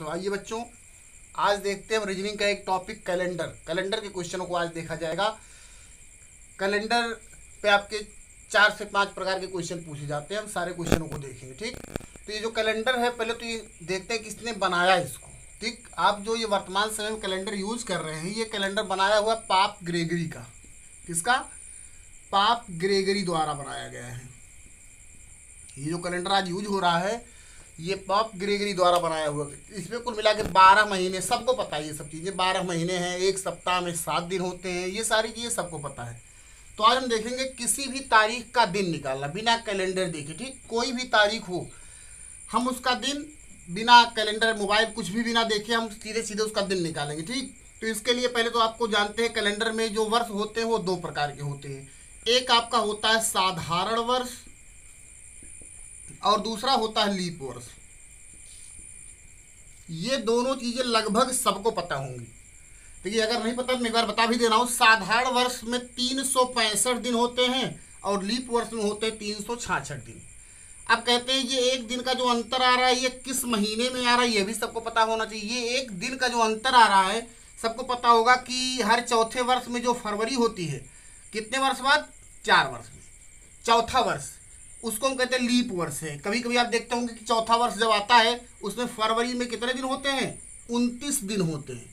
तो आइए बच्चों, आज देखते हैं हम रीजनिंग का एक टॉपिक कैलेंडर के क्वेश्चनों को आज देखा जाएगा। कैलेंडर पे आपके 4 से 5 प्रकार के क्वेश्चन पूछे जाते हैं। हम सारे क्वेश्चनों को देखेंगे। ठीक, तो ये जो कैलेंडर है, पहले तो ये देखते हैं किसने बनाया इसको। ठीक, आप जो ये वर्तमान समय में कैलेंडर यूज कर रहे हैं, ये कैलेंडर बनाया हुआ पाप ग्रेगरी का। किसका? पाप ग्रेगरी द्वारा बनाया गया है। ये जो कैलेंडर आज यूज हो रहा है, ये पाप ग्रेगरी द्वारा बनाया हुआ है। इसमें कुल मिला के 12 महीने, सबको पता है ये सब चीज़ें। 12 महीने हैं, एक सप्ताह में 7 दिन होते हैं, ये सारी चीज़ें सबको पता है। तो आज हम देखेंगे किसी भी तारीख का दिन निकालना बिना कैलेंडर देखे। ठीक, कोई भी तारीख हो, हम उसका दिन बिना कैलेंडर, मोबाइल कुछ भी बिना देखे हम सीधे सीधे उसका दिन निकालेंगे। ठीक, तो इसके लिए पहले तो आपको जानते हैं कैलेंडर में जो वर्ष होते हैं वो 2 प्रकार के होते हैं। एक आपका होता है साधारण वर्ष और दूसरा होता है लीप वर्ष। ये दोनों चीजें लगभग सबको पता होंगी। देखिए, अगर नहीं पता तो मैं एक बार बता भी दे रहा हूँ। साधारण वर्ष में 365 दिन होते हैं और लीप वर्ष में होते हैं 366 दिन। अब कहते हैं ये एक दिन का जो अंतर आ रहा है, ये किस महीने में आ रहा है, ये भी सबको पता होना चाहिए। ये एक दिन का जो अंतर आ रहा है, सबको पता होगा कि हर चौथे वर्ष में जो फरवरी होती है, कितने वर्ष बाद? 4 वर्ष में चौथा वर्ष, उसको हम कहते हैं लीप वर्ष है। कभी कभी आप देखते होंगे कि चौथा वर्ष जब आता है, उसमें फरवरी में कितने दिन होते हैं? 29 दिन होते हैं।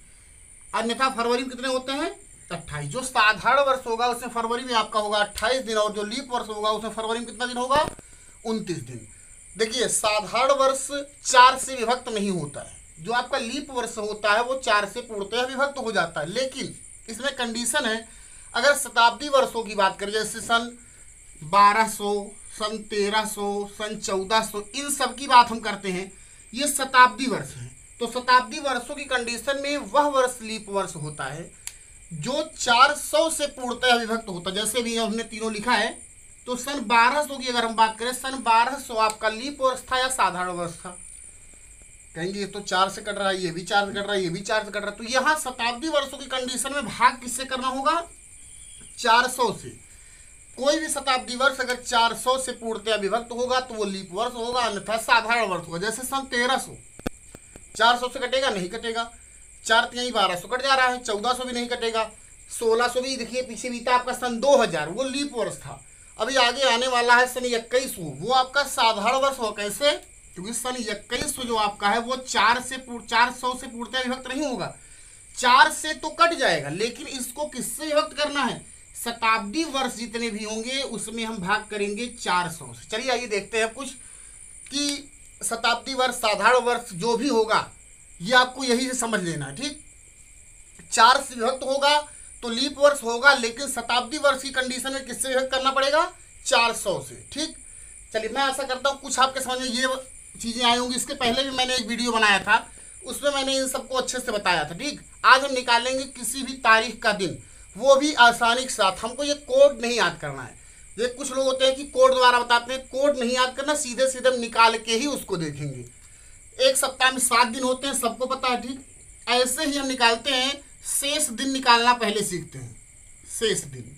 अन्यथा फरवरी में कितने होते हैं? 28। जो साधारण वर्ष होगा उसमें फरवरी में आपका होगा 28 दिन, और जो लीप वर्ष होगा उसमें फरवरी में कितना दिन होगा? 29 दिन। देखिए, साधारण वर्ष 4 से विभक्त नहीं होता है। जो आपका लीप वर्ष होता है वो 4 से पूर्णतः विभक्त हो जाता है। लेकिन इसमें कंडीशन है, अगर शताब्दी वर्षों की बात करें, जैसे सन 1200, सन 1300, सन 1400, इन सब की बात हम करते हैं, ये शताब्दी वर्ष है। तो शताब्दी वर्षों की कंडीशन में वह वर्ष लीप वर्ष होता है जो 400 से पूर्णतः विभक्त होता है। जैसे भी हमने तीनों लिखा है, तो सन 1200 की अगर हम बात करें, सन 1200 आपका लीप वर्ष था या साधारण वर्ष था? कहेंगे ये तो 4 से कट रहा है, ये भी 4 से कट रहा है, ये भी 4 से कट रहा है। तो यहाँ शताब्दी वर्षों की कंडीशन में भाग किससे करना होगा? 400 से। कोई भी शताब्दी वर्ष अगर 400 से पूर्णतः विभक्त होगा तो वो लीप वर्ष होगा, अन्यथा साधारण वर्ष होगा। जैसे सन 1300, 400 से कटेगा? नहीं कटेगा। 4 3 1200 कट जा रहा है। 1400 भी नहीं कटेगा। 1600 भी देखिए पीछे बीता आपका सन 2000, वो लीप वर्ष था। अभी आगे आने वाला है सन 2100, वो आपका साधारण वर्ष होगा। कैसे? क्योंकि सन 2100 जो आपका है वो 400 से पूर्णतः विभक्त नहीं होगा। 4 से तो कट जाएगा, लेकिन इसको किससे विभक्त करना है? शताब्दी वर्ष जितने भी होंगे उसमें हम भाग करेंगे 400 से। चलिए आइए देखते हैं कुछ कि शताब्दी वर्ष, साधारण वर्ष जो भी होगा, ये आपको यही से समझ लेना है। ठीक, 4 से विभक्त होगा तो लीप वर्ष होगा, लेकिन शताब्दी वर्ष की कंडीशन में किससे विभक्त करना पड़ेगा? 400 से। ठीक, चलिए मैं आशा करता हूँ कुछ आपके समझ में ये चीजें आई होंगी। इसके पहले भी मैंने एक वीडियो बनाया था, उसमें मैंने इन सबको अच्छे से बताया था। ठीक, आज हम निकालेंगे किसी भी तारीख का दिन, वो भी आसानी के साथ। हमको ये कोड नहीं याद करना है। ये कुछ लोग होते हैं कि कोड द्वारा बताते हैं, कोड नहीं याद करना, सीधे सीधे हम निकाल के ही उसको देखेंगे। एक सप्ताह में 7 दिन होते हैं, सबको पता है। ठीक, ऐसे ही हम निकालते हैं। शेष दिन निकालना पहले सीखते हैं। शेष दिन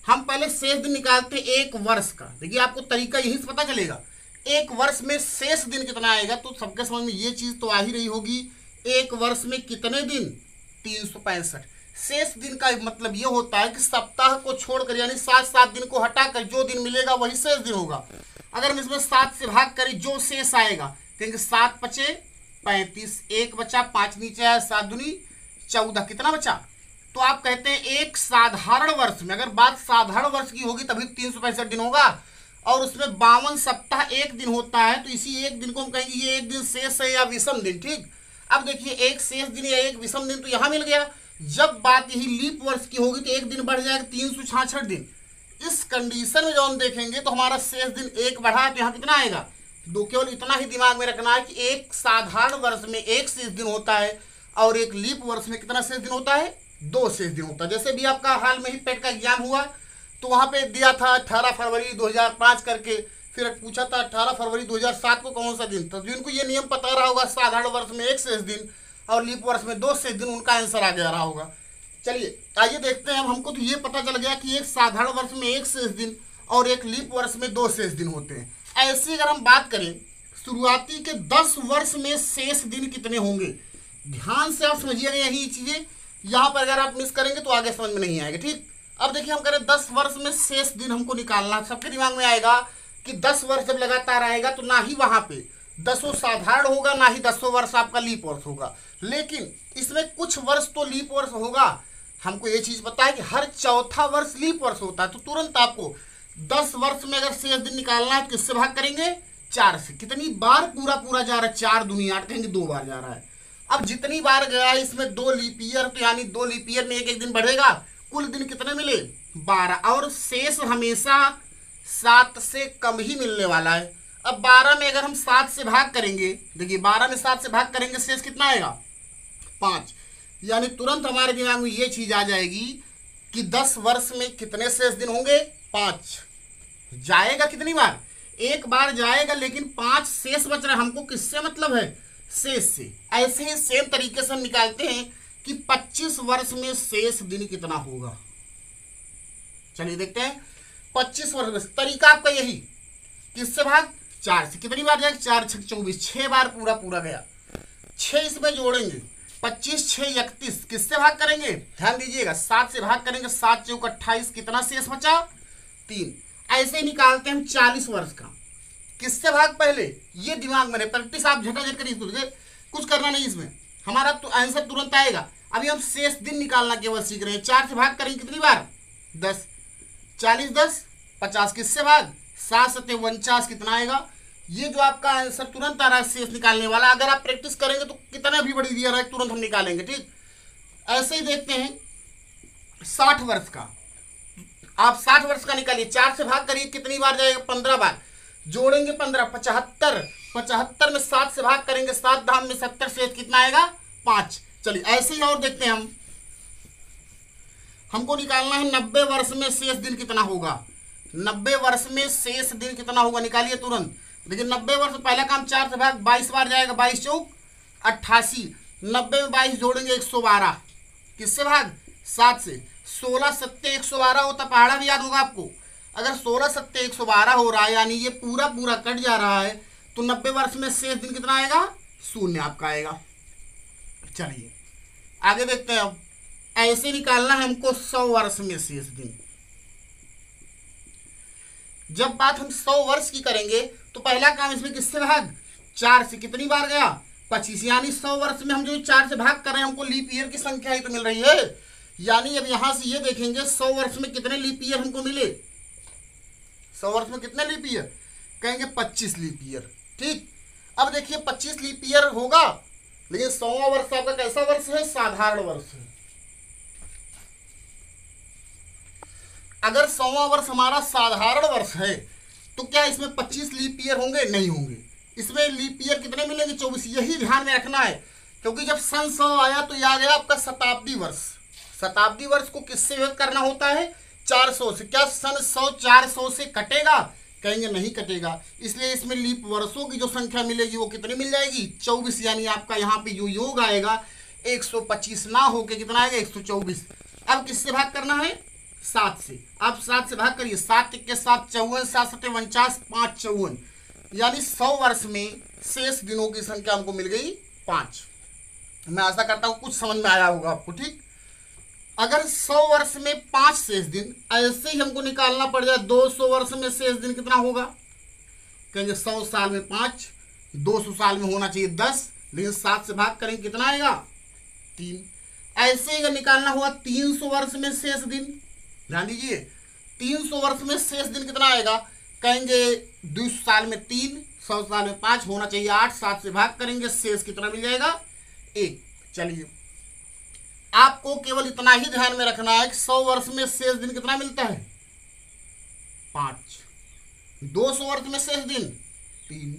हम पहले शेष दिन निकालते हैं एक वर्ष का। देखिए, आपको तरीका यही से पता चलेगा। एक वर्ष में शेष दिन कितना आएगा, तो सबके समझ में ये चीज तो आ ही रही होगी। एक वर्ष में कितने दिन? 365। शेष दिन का मतलब ये होता है कि सप्ताह को छोड़कर, यानी 7 दिन को हटाकर जो दिन मिलेगा वही शेष दिन होगा। अगर हम इसमें 7 से भाग करें, जो शेष आएगा, कहेंगे 7 बचे 35, 1 बचा, 5 नीचे आया, 7 दूनी 14, कितना बचा? तो आप कहते हैं एक साधारण वर्ष में, अगर बात साधारण वर्ष की होगी तभी 365 दिन होगा, और उसमें 52 सप्ताह एक दिन होता है, तो इसी एक दिन को हम कहेंगे ये एक दिन शेष है या विषम दिन। ठीक, अब देखिए, एक शेष दिन या एक विषम दिन तो यहां मिल गया। जब बात यही लीप वर्ष की होगी तो एक दिन बढ़ जाएगा, 366 दिन। इस कंडीशन में जो हम देखेंगे तो हमारा शेष दिन 1 बढ़ा, तो यहाँ कितना आएगा? 2। केवल इतना ही दिमाग में रखना है कि एक साधारण वर्ष में 1 शेष दिन होता है और एक लीप वर्ष में कितना शेष दिन होता है? 2 शेष दिन होता है। जैसे भी आपका हाल में ही पेट का एग्जाम हुआ, तो वहां पे दिया था 18 फरवरी 2005 करके, फिर पूछा था 18 फरवरी 2007 को कौन सा दिन था। जिनको ये नियम पता रहा होगा, साधारण वर्ष में 1 शेष दिन और लीप वर्ष में 2 शेष दिन, उनका आंसर आ गया रहा होगा। चलिए आइए देखते हैं। हमको तो ये पता चल गया कि एक साधारण वर्ष में 1 शेष दिन और एक लीप वर्ष में 2 शेष दिन होते हैं। ऐसी अगर हम बात करें शुरुआती के 10 वर्ष में शेष दिन कितने होंगे। ध्यान से आप समझिएगा यही चीजें, यहाँ पर अगर आप मिस करेंगे तो आगे समझ में नहीं आएगा। ठीक, अब देखिए हम करें 10 वर्ष में शेष दिन हमको निकालना। सबके दिमाग में आएगा कि 10 वर्ष जब लगातार आएगा तो ना ही वहां पे 10 साधारण होगा, ना ही 10 वर्ष आपका लीप वर्ष होगा, लेकिन इसमें कुछ वर्ष तो लीप वर्ष होगा। हमको ये चीज पता है कि हर चौथा वर्ष लीप वर्ष होता है, तो तुरंत आपको 10 वर्ष में अगर शेष दिन निकालना है तो किससे भाग करेंगे, 4 से। कितनी बार पूरा पूरा जा रहा है, 4 दूनी 8 कहेंगे 2 बार जा रहा है। अब जितनी बार गया है इसमें 2 लीप ईयर, तो यानी 2 लीप ईयर में एक एक दिन बढ़ेगा, कुल दिन कितने मिले 12, और शेष हमेशा 7 से कम ही मिलने वाला है। अब 12 में अगर हम 7 से भाग करेंगे, देखिए 12 में 7 से भाग करेंगे शेष कितना आएगा 5, यानी तुरंत हमारे दिमाग में ये चीज आ जाएगी कि 10 वर्ष में कितने शेष दिन होंगे 5। जाएगा कितनी बार, एक बार जाएगा, लेकिन 5 शेष बच रहा है। हमको किससे मतलब है, शेष से। ऐसे ही सेम तरीके से हम निकालते हैं कि 25 वर्ष में शेष दिन कितना होगा। चलिए देखते हैं 25 वर्ष में तरीका आपका यही, किससे भाग 4 से। कितनी बार जाएगा 4 6 24, 6 बार पूरा पूरा गया। 6 इसमें जोड़ेंगे 25 6 31, किससे भाग करेंगे, ध्यान दीजिएगा 7 से भाग करेंगे, 7 चौक 28, कितना शेष बचा 3। ऐसे ही निकालते हैं हम 40 वर्ष का, किससे भाग पहले, ये दिमाग में प्रैक्टिस आप झटाझट करिए, कुछ करना नहीं इसमें, हमारा तो आंसर तुरंत आएगा। अभी हम शेष दिन निकालना केवल सीख रहे हैं। 4 से भाग करेंगे कितनी बार 10, 40 10 50, किससे भाग 7 7 49, कितना आएगा। ये जो आपका आंसर तुरंत आ रहा है शेष निकालने वाला, अगर आप प्रैक्टिस करेंगे तो कितना भी बड़ी दिया रहा है तुरंत हम निकालेंगे। ठीक, ऐसे ही देखते हैं 60 वर्ष का। आप 60 वर्ष का निकालिए, 4 से भाग करिए, कितनी बार जाएगा 15 बार, जोड़ेंगे 15 75, 75 में 7 से भाग करेंगे, 7 धाम में 70, शेष कितना आएगा 5। चलिए ऐसे ही और देखते हैं हमको निकालना है 90 वर्ष में शेष दिन कितना होगा। 90 वर्ष में शेष दिन कितना होगा, निकालिए तुरंत। देखिए 90 वर्ष पहला काम 4 से भाग 22 बार जाएगा, 22 चौक 88, 90 में 22 जोड़ेंगे 112, किससे भाग 7 से। 16 7 112 होता, पहाड़ा भी याद होगा आपको। अगर 16 7 112 हो रहा है, यानी ये पूरा पूरा कट जा रहा है, तो 90 वर्ष में शेष दिन कितना आएगा 0 आपका आएगा। चलिए आगे देखते हैं। अब ऐसे निकालना है हमको 100 वर्ष में शेष दिन। जब बात हम 100 वर्ष की करेंगे तो पहला काम इसमें किससे भाग 4 से, कितनी बार गया 25, यानी 100 वर्ष में हम जो 4 से भाग कर रहे हैं हमको लीप ईयर की संख्या ही तो मिल रही है। यानी अब यहां से ये देखेंगे 100 वर्ष में कितने लीप ईयर हमको मिले, 100 वर्ष में कितने लीप ईयर, कहेंगे 25 लीप ईयर। ठीक, अब देखिए 25 लीप ईयर होगा, लेकिन 100वां वर्ष आपका कैसा वर्ष है, साधारण वर्ष है। अगर 100वां वर्ष हमारा साधारण वर्ष है तो क्या इसमें 25 लीप ईयर होंगे, नहीं होंगे। इसमें लीप ईयर कितने मिलेंगे 24। यही ध्यान में रखना है, क्योंकि जब सन 100 आया तो याद है आपका शताब्दी वर्ष। शताब्दी वर्ष को किससे विभक्त करना होता है 400 से। क्या सन 100 400 से कटेगा, कहेंगे नहीं कटेगा, इसलिए इसमें लीप वर्षों की जो संख्या मिलेगी वो कितनी मिल जाएगी 24, यानी आपका यहाँ पे जो योग आएगा 125 ना होके कितना आएगा 124। अब किससे भाग करना है 7 से। आप 7 से भाग करिए, 7 के 7 54, 7 7 49, 5 54, यानी 100 वर्ष में शेष दिनों की संख्या हमको मिल गई 5। मैं आशा करता हूँ कुछ समझ में आया होगा आपको। ठीक, अगर 100 वर्ष में 5 शेष दिन, ऐसे ही हमको निकालना पड़ जाए 200 वर्ष में शेष दिन कितना होगा, कहेंगे 100 साल में 5, 200 साल में होना चाहिए 10, लेकिन 7 से भाग करेंगे कितना आएगा 3। ऐसे ही अगर निकालना हुआ 300 वर्ष में शेष दिन, ध्यान दीजिए 300 वर्ष में शेष दिन कितना आएगा, कहेंगे 200 साल में 3, 100 साल में 5, होना चाहिए 8, 7 से भाग करेंगे शेष कितना मिल जाएगा 1। चलिए आपको केवल इतना ही ध्यान में रखना है कि 100 वर्ष में शेष दिन कितना मिलता है 5, 200 वर्ष में शेष दिन 3,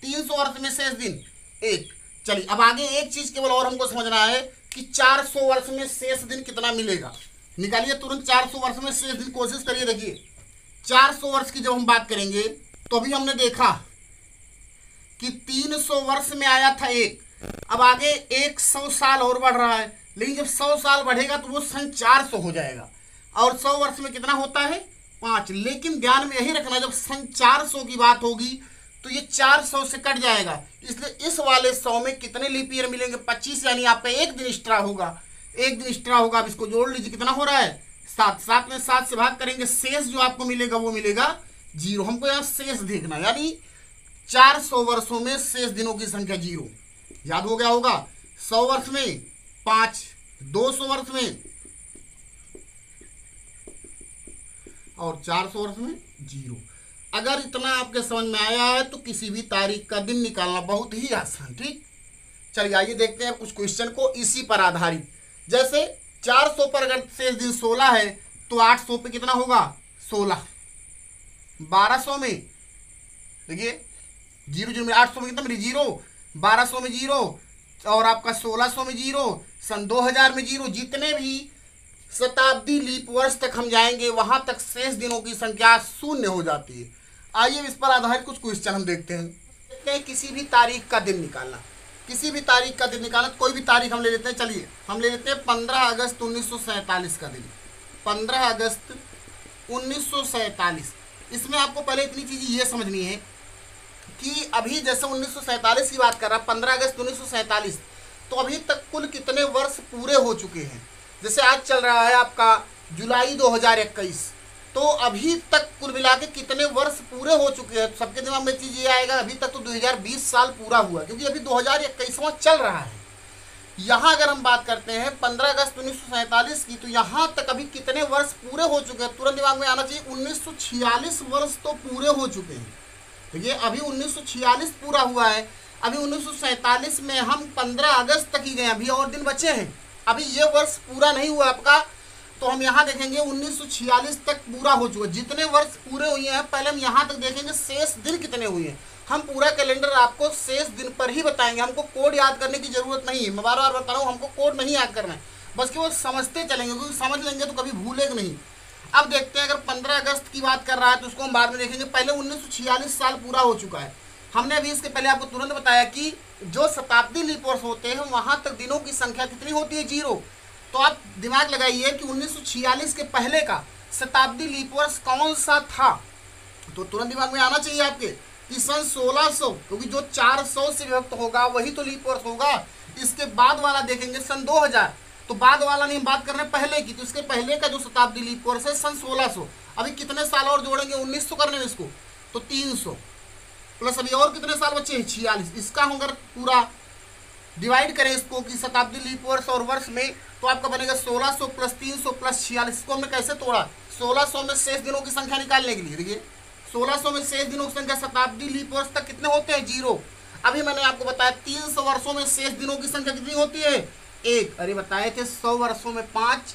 300 वर्ष में शेष दिन 1। चलिए अब आगे एक चीज केवल और हमको समझना है कि 400 वर्ष में शेष दिन कितना मिलेगा। निकालिए तुरंत 400 वर्ष में शेष दिन, कोशिश करिए। देखिए 400 वर्ष की जब हम बात करेंगे तो अभी हमने देखा कि 300 वर्ष में आया था 1, अब आगे 100 साल और बढ़ रहा है, लेकिन जब 100 साल बढ़ेगा तो वो सन 400 हो जाएगा, और 100 वर्ष में कितना होता है 5। लेकिन ध्यान में यही रखना, जब सन 400 की बात होगी तो ये 400 से कट जाएगा, इसलिए इस वाले 100 में कितने लीप ईयर मिलेंगे? 25, यानी आपका एक दिन एक्स्ट्रा होगा, एक दिन एक्स्ट्रा होगा। अब इसको जोड़ लीजिए, कितना हो रहा है? 7। 7 में 7 से भाग करेंगे, शेष जो आपको मिलेगा वो मिलेगा 0। हमको यहाँ शेष देखना, यानी 400 वर्षों में शेष दिनों की संख्या 0। याद हो गया होगा? 100 वर्ष में 5, 200 वर्ष में और 400 वर्ष में 0। अगर इतना आपके समझ में आया है तो किसी भी तारीख का दिन निकालना बहुत ही आसान। ठीक, चलिए आइए देखते हैं कुछ क्वेश्चन को इसी पर आधारित। जैसे 400 पर अगर शेष दिन 16 है तो 800 पे कितना होगा? 16। 1200 में देखिए 0 0 में 800 में कितना मेरी 0, 1200 में 0 और आपका 1600 में 0, सन 2000 में 0। जितने भी शताब्दी लीप वर्ष तक हम जाएंगे वहां तक शेष दिनों की संख्या 0 हो जाती है। आइए इस पर आधारित कुछ क्वेश्चन हम देखते हैं। किसी भी तारीख का दिन निकालना, किसी भी तारीख का दिन निकालना, कोई भी तारीख हम ले लेते हैं। चलिए हम ले लेते हैं 15 अगस्त 1947 का दिन, 15 अगस्त 1947। इसमें आपको पहले इतनी चीज़ ये समझनी है कि अभी जैसे 1947 की बात कर रहा, 15 अगस्त 1947, तो अभी तक कुल कितने वर्ष पूरे हो चुके हैं। जैसे आज चल रहा है आपका जुलाई 2021, तो अभी तक कुल मिला के कितने वर्ष पूरे हो चुके हैं। सबके दिमाग में चीज़ ये आएगा अभी तक तो 2020 साल पूरा हुआ, क्योंकि अभी 2021वां चल रहा है। यहाँ अगर हम बात करते हैं 15 अगस्त 1947 की, तो यहाँ तक अभी कितने वर्ष पूरे हो चुके हैं। तुरंत दिमाग में आना चाहिए 1946 वर्ष तो पूरे हो चुके हैं। देखिए अभी 1946 पूरा हुआ है, अभी 1947 में हम 15 अगस्त तक ही गए, अभी और दिन बचे हैं, अभी ये वर्ष पूरा नहीं हुआ आपका। तो हम यहाँ देखेंगे 1946 तक पूरा हो चुका। जितने वर्ष पूरे हुए हैं पहले हम यहाँ तक देखेंगे शेष दिन कितने हुए हैं। हम पूरा कैलेंडर आपको शेष दिन पर ही बताएंगे, हमको कोड याद करने की जरूरत नहीं है। मैं बार बार बता रहा हूँ, हमको कोड नहीं याद करना है, बस केवल समझते चलेंगे, क्योंकि समझ लेंगे तो कभी भूलेंगे नहीं। अब देखते हैं, अगर 15 अगस्त की बात कर रहा है तो उसको हम बाद में देखेंगे। पहले 1946 साल पूरा हो चुका है। हमने अभी इसके पहले आपको तुरंत बताया कि जो शताब्दी लीप वर्ष होते हैं वहाँ तक दिनों की संख्या कितनी होती है? 0। तो आप दिमाग लगाइए कि 1946 के पहले का शताब्दी लीप वर्ष कौन सा था। तो तुरंत दिमाग में आना चाहिए आपके कि सन 1600, क्योंकि जो 400 से विभक्त होगा वही तो लीप वर्ष होगा। इसके बाद वाला देखेंगे सन 2000, तो बाद वाला नहीं, हम बात कर रहे हैं पहले की, तो इसके पहले का जो शताब्दी लीप वर्ष है सन 1600। अभी कितने साल और जोड़ेंगे? 1900 करने में इसको, तो 300 प्लस अभी और कितने साल बचे हैं? 46। इसका हम अगर पूरा डिवाइड करें इसको कि शताब्दी लीप वर्ष और वर्ष में, तो आपका बनेगा 1600 प्लस 300 प्लस 46। को हमने कैसे तोड़ा? 1600 में शेष दिनों की संख्या निकालने के लिए। देखिए 1600 में शेष दिनों की संख्या शताब्दी लीप वर्ष तक कितने होते हैं? 0। अभी मैंने आपको बताया 300 वर्षों में शेष दिनों की संख्या कितनी होती है? 1। अरे बताए थे 100 वर्षों में 5,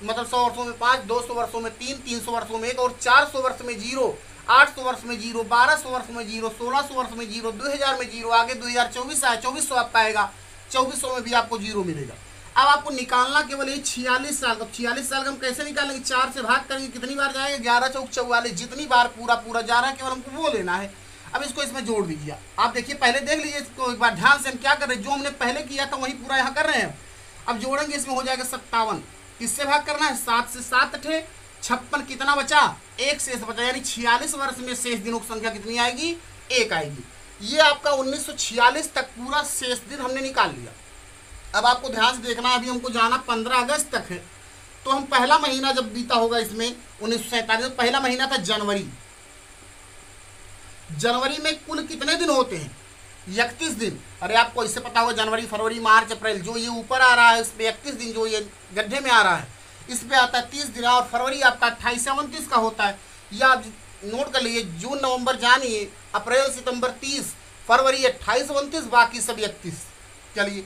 मतलब 100 वर्षों में 5, 200 वर्षों में 3, 300 वर्षों में 1 और 400 वर्ष में 0, 800 वर्ष में 0, 1200 वर्ष में 0, 1600 वर्ष में 0, 2000 में 0, आगे 2024 आया 2400 आपका आएगा, 2400 में भी आपको 0 मिलेगा। अब आपको निकालना केवल ये 46 साल। तो 46 साल का हम कैसे निकालेंगे? 4 से भाग करेंगे, कितनी बार जाएगा? 11 चौक 44, जितनी बार पूरा जा रहा है केवल हमको वो लेना है। अब इसको इसमें जोड़ दीजिए। आप देखिए पहले देख लीजिए इसको एक बार ध्यान से, हम क्या कर रहे हैं, जो हमने पहले किया था वही पूरा यहाँ कर रहे हैं। अब जोड़ेंगे, इसमें हो जाएगा 57। किससे भाग करना है? 7 से 7 अठे 56, कितना बचा? 1 शेष बचा, यानी 46 वर्ष में शेष दिनों की संख्या कितनी आएगी? 1 आएगी। ये आपका 1946 तक पूरा शेष दिन हमने निकाल लिया। अब आपको ध्यान से देखना, अभी हमको जाना 15 अगस्त तक है। तो हम पहला महीना जब बीता होगा इसमें 1947, पहला महीना था जनवरी। जनवरी में कुल कितने दिन होते हैं? 31 दिन। अरे आपको इससे पता होगा, जनवरी फरवरी मार्च अप्रैल, जो ये ऊपर आ रहा है इस पे 31 दिन, जो ये गड्ढे में आ रहा है इस पे आता है 30 दिन, और फरवरी आपका 28 29 का होता है। या आप नोट कर लीजिए, जून नवंबर जानिए, अप्रैल सितंबर 30, फरवरी 28 29, बाकी सब 31। चलिए,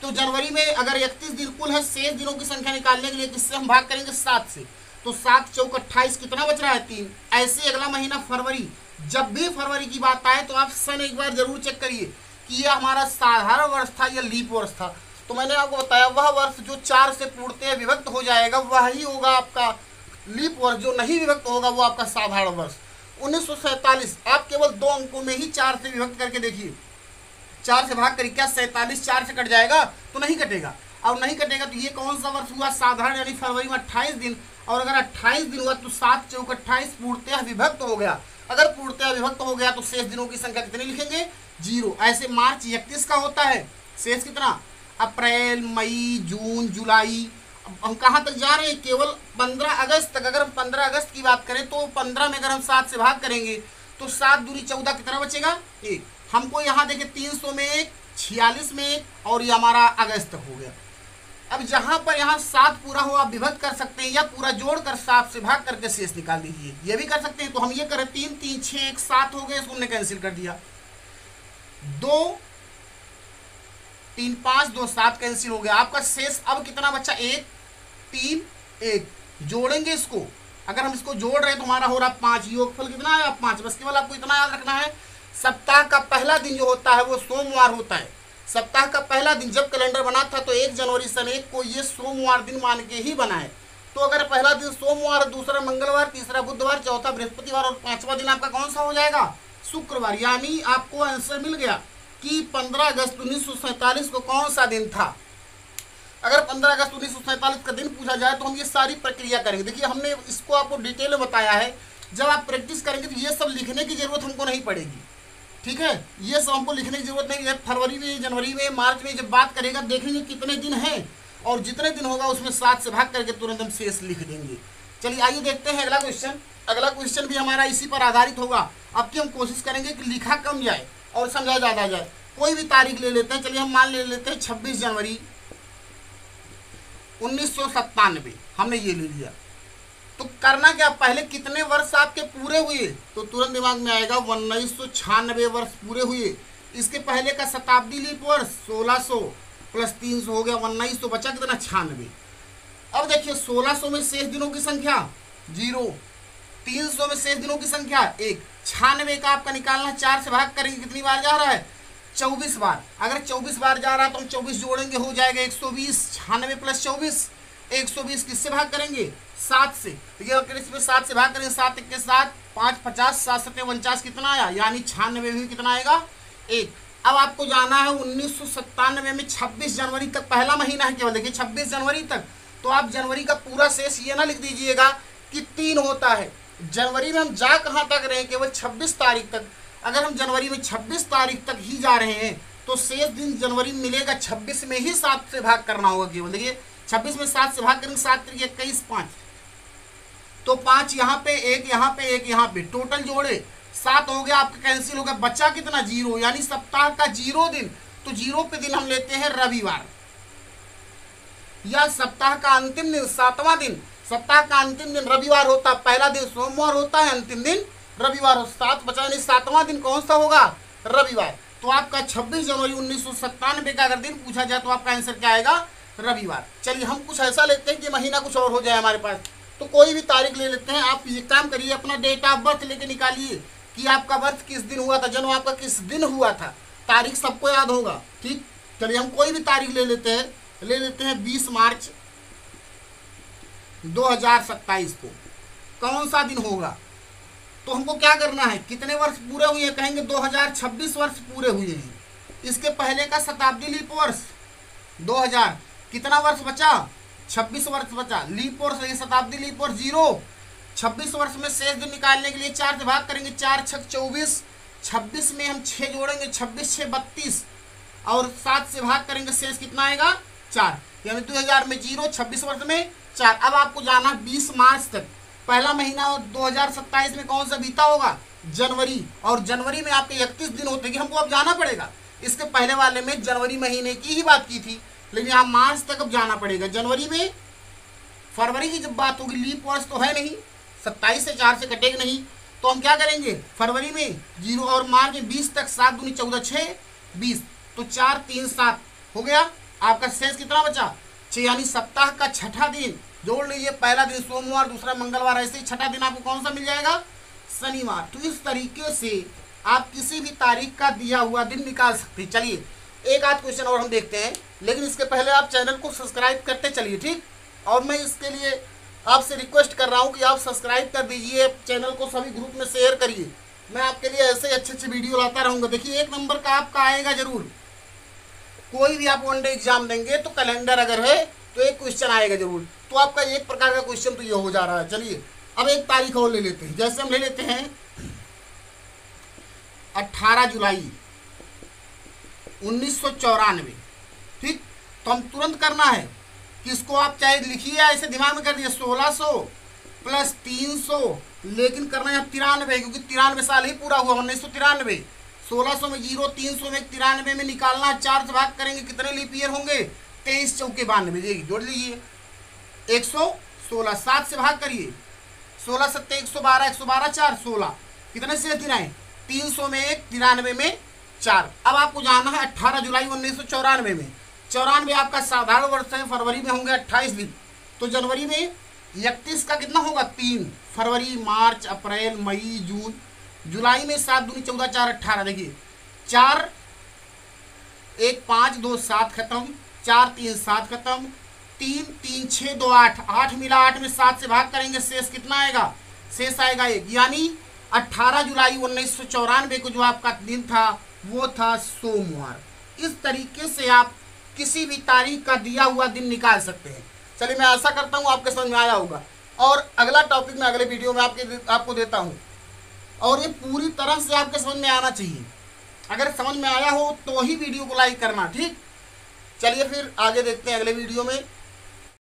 तो जनवरी में अगर 31 दिन कुल है, शेष दिनों की संख्या निकालने के लिए किससे हम भाग करेंगे? 7 से। तो 7 चौक 28, कितना बच रहा है? 3। ऐसे अगला महीना फरवरी। जब भी फरवरी की बात आए तो आप सन एक बार जरूर चेक करिए कि यह हमारा साधारण वर्ष था या लीप वर्ष था। तो मैंने आपको बताया वह वर्ष जो 4 से पूर्णतः विभक्त हो जाएगा वही होगा आपका लीप वर्ष, जो नहीं विभक्त होगा वो आपका साधारण वर्ष। 1947 आप केवल 2 अंकों में ही 4 से विभक्त करके देखिए, 4 से भाग करिए, क्या 47 4 से कट जाएगा? तो नहीं कटेगा। और नहीं कटेगा तो ये कौन सा वर्ष हुआ? साधारण, यानी फरवरी में 28 दिन। और अगर 28 दिन हुआ तो 7 चौक 28 पूर्णतः विभक्त हो गया। अगर पूर्णतया विभक्त हो गया तो शेष दिनों की संख्या कितनी लिखेंगे? 0। ऐसे मार्च 31 का होता है, शेष कितना? अप्रैल, मई, जून, जुलाई। अब हम कहाँ तक जा रहे हैं? केवल 15 अगस्त तक। अगर हम 15 अगस्त की बात करें तो 15 में अगर हम 7 से भाग करेंगे तो 7 दूनी 14, कितना बचेगा? 1। हमको यहाँ देखिए 300 में 1, 46 में 1 और ये हमारा अगस्त तक हो गया। अब जहां पर यहाँ 7 पूरा हो आप विभक्त कर सकते हैं या पूरा जोड़कर 7 से भाग करके शेष निकाल दीजिए, ये भी कर सकते हैं। तो हम ये करें 3 3 6 1 7 हो गए, इसको हमने कैंसिल कर दिया। 2 3 5 2 7 कैंसिल हो गया। आपका शेष अब कितना बचा? 1 3 1। जोड़ेंगे इसको, अगर हम इसको जोड़ रहे हैं तो हमारा हो रहा 5। योगफल कितना है? 5। बस केवल आपको इतना याद रखना है, सप्ताह का पहला दिन जो होता है वो सोमवार होता है। सप्ताह का पहला दिन जब कैलेंडर बना था तो 1 जनवरी सन 1 को ये सोमवार दिन मान के ही बना है। तो अगर पहला दिन सोमवार, दूसरा मंगलवार, तीसरा बुधवार, चौथा बृहस्पतिवार और 5वां दिन आपका कौन सा हो जाएगा? शुक्रवार। यानी आपको आंसर मिल गया कि 15 अगस्त 1947 को कौन सा दिन था। अगर 15 अगस्त 1947 का दिन पूछा जाए तो हम ये सारी प्रक्रिया करेंगे। देखिए हमने इसको आपको डिटेल में बताया है, जब आप प्रैक्टिस करेंगे तो ये सब लिखने की जरूरत हमको नहीं पड़ेगी, ठीक है? ये सब हमको लिखने की जरूरत नहीं है। फरवरी में, जनवरी में, मार्च में जब बात करेगा देखेंगे कितने दिन हैं और जितने दिन होगा उसमें 7 से भाग करके तुरंत हम शेष लिख देंगे। चलिए आइए देखते हैं अगला क्वेश्चन। अगला क्वेश्चन भी हमारा इसी पर आधारित होगा। अब की हम कोशिश करेंगे कि लिखा कम जाए और समझा ज़्यादा जाए। कोई भी तारीख ले लेते हैं, चलिए हम मान ले लेते हैं 26 जनवरी 1997, हमने ये ले लिया। तो करना क्या, पहले कितने वर्ष आपके पूरे हुए? तो तुरंत दिमाग में आएगा 1996 वर्ष पूरे हुए। इसके पहले का शताब्दी लीप वर्ष 1600 प्लस 300 हो गया 1900, बचा कितना? 96। अब देखिए 1600 में शेष दिनों की संख्या 0, 300 में शेष दिनों की संख्या 1, 96 का आपका निकालना, 4 से भाग करेंगे कितनी बार जा रहा है? 24 बार। अगर 24 बार जा रहा है तो हम 24 जोड़ेंगे, हो जाएगा 120। 96 प्लस 24 120, किससे भाग करेंगे? 7 से। तो ये अगर इसमें 7 से भाग करेंगे, 7 1 के 7, 5 50, 7 7 49, कितना आया? यानी 96 में कितना आएगा? 1। अब आपको जाना है 1997 में 26 जनवरी तक, पहला महीना है केवल, देखिए 26 जनवरी तक। तो आप जनवरी का पूरा शेष ये ना लिख दीजिएगा कि 3 होता है। जनवरी में हम जा कहाँ तक रहे हैं? केवल 26 तारीख तक। अगर हम जनवरी में 26 तारीख तक ही जा रहे हैं तो शेष दिन जनवरी में मिलेगा 26 में ही 7 से भाग करना होगा केवल। देखिए 26 में 7 से भाग करेंगे, 7 3 21 5, तो 5 यहाँ पे, 1 यहाँ पे, 1 यहाँ पे, टोटल जोड़े 7 हो गया। आपका कैंसिल हो गया, बचा कितना? 0। यानी सप्ताह का 0 दिन। तो 0 पे दिन हम लेते हैं रविवार, या सप्ताह का अंतिम दिन 7वां दिन। सप्ताह का अंतिम दिन रविवार होता, पहला दिन सोमवार होता है, अंतिम दिन रविवार हो। 7 बचा, यानी 7वां दिन कौन सा होगा? रविवार। तो आपका 26 जनवरी 1997 का अगर दिन पूछा जाए तो आपका आंसर क्या आएगा? रविवार। चलिए हम कुछ ऐसा लेते हैं कि महीना कुछ और हो जाए हमारे पास। तो कोई भी तारीख ले लेते हैं। आप ये काम करिए, अपना डेट ऑफ बर्थ लेके निकालिए कि आपका बर्थ किस दिन हुआ था, जन्म आपका किस दिन हुआ था। तारीख सबको याद होगा, ठीक? चलिए हम कोई भी तारीख ले लेते हैं 20 मार्च 2027 को। कौन सा दिन होगा? तो हमको क्या करना है, कितने वर्ष पूरे हुए हैं? कहेंगे 2026 वर्ष पूरे हुए हैं। इसके पहले का शताब्दी लीप वर्ष 2000, कितना वर्ष बचा? 26 वर्ष बचा। लीप वर्ष, शताब्दी लीप वर्ष 0। 26 वर्ष में शेष दिन निकालने के लिए 4 से भाग करेंगे, 4 6 24, 26 में हम 6 जोड़ेंगे, 26 6 32 और 7 से भाग करेंगे, शेष कितना आएगा? 4। यानी 2000 में 0, 26 वर्ष में 4। अब आपको जाना 20 मार्च तक। पहला महीना 2027 में कौन सा बीता होगा? जनवरी। और जनवरी में आपके 31 दिन होते हैं, हमको अब जाना पड़ेगा। इसके पहले वाले में जनवरी महीने की ही बात की थी, लेकिन यहाँ मार्च तक अब जाना पड़ेगा। जनवरी में, फरवरी की जब बात होगी, लीप वर्ष तो है नहीं, 27 से 4 से कटेगा नहीं, तो हम क्या करेंगे? फरवरी में 0 और मार्च में 20 तक, 7 दूनी 14 6 20, तो 4 3 7 हो गया। आपका शेष कितना बचा? 6। यानी सप्ताह का छठा दिन जोड़ लीजिए, पहला दिन सोमवार, दूसरा मंगलवार, ऐसे ही छठा दिन आपको कौन सा मिल जाएगा? शनिवार। तो इस तरीके से आप किसी भी तारीख का दिया हुआ दिन निकाल सकते हैं। चलिए एक आध क्वेश्चन और हम देखते हैं, लेकिन इसके पहले आप चैनल को सब्सक्राइब करते चलिए, ठीक? और मैं इसके लिए आपसे रिक्वेस्ट कर रहा हूँ कि आप सब्सक्राइब कर दीजिए, चैनल को सभी ग्रुप में शेयर करिए। मैं आपके लिए ऐसे अच्छे वीडियो लाता रहूँगा। देखिए 1 नंबर का आपका आएगा जरूर। कोई भी आप वनडे एग्जाम देंगे तो कैलेंडर अगर है तो एक क्वेश्चन आएगा जरूर। तो आपका एक प्रकार का क्वेश्चन तो ये हो जा रहा है। चलिए अब एक तारीख और ले लेते हैं। जैसे हम ले लेते हैं 18 जुलाई 1994। ठीक, तो हम तुरंत करना है कि इसको आप चाहे लिखिए ऐसे दिमाग में कर दिए 1600 प्लस 300, लेकिन करना है 93, क्योंकि 93 साल ही पूरा हुआ 1993। 1600 में 0, 300 में 93 में निकालना, 4 से भाग करेंगे कितने लीप ईयर होंगे, 23 चौके 92, जोड़ लीजिए 116। 7 से भाग करिए, 16 सत्ते 112, 112 4 16, कितने शेष दिन आए, 300 में 1, 93 में 4। अब आपको जानना है 18 जुलाई 1994 में, 94 आपका साधारण वर्ष है, फरवरी में होंगे 28 दिन, तो जनवरी में 31 का कितना होगा 3, फरवरी मार्च अप्रैल मई जून, जुलाई में 7 दूनी 14 4 18, देखिए 4 1 5 2 7 खत्म, 4 3 7 खत्म, 3 3 6 2 8, 8 मिला, 8 में 7 से भाग करेंगे, शेष कितना आएगा, शेष आएगा 1, यानी 18 जुलाई 1994 को जो आपका दिन था वो था सोमवार। इस तरीके से आप किसी भी तारीख का दिया हुआ दिन निकाल सकते हैं। चलिए, मैं आशा करता हूँ आपके समझ में आया होगा, और अगला टॉपिक मैं अगले वीडियो में आपको देता हूँ, और ये पूरी तरह से आपके समझ में आना चाहिए। अगर समझ में आया हो तो ही वीडियो को लाइक करना। ठीक, चलिए फिर आगे देखते हैं अगले वीडियो में।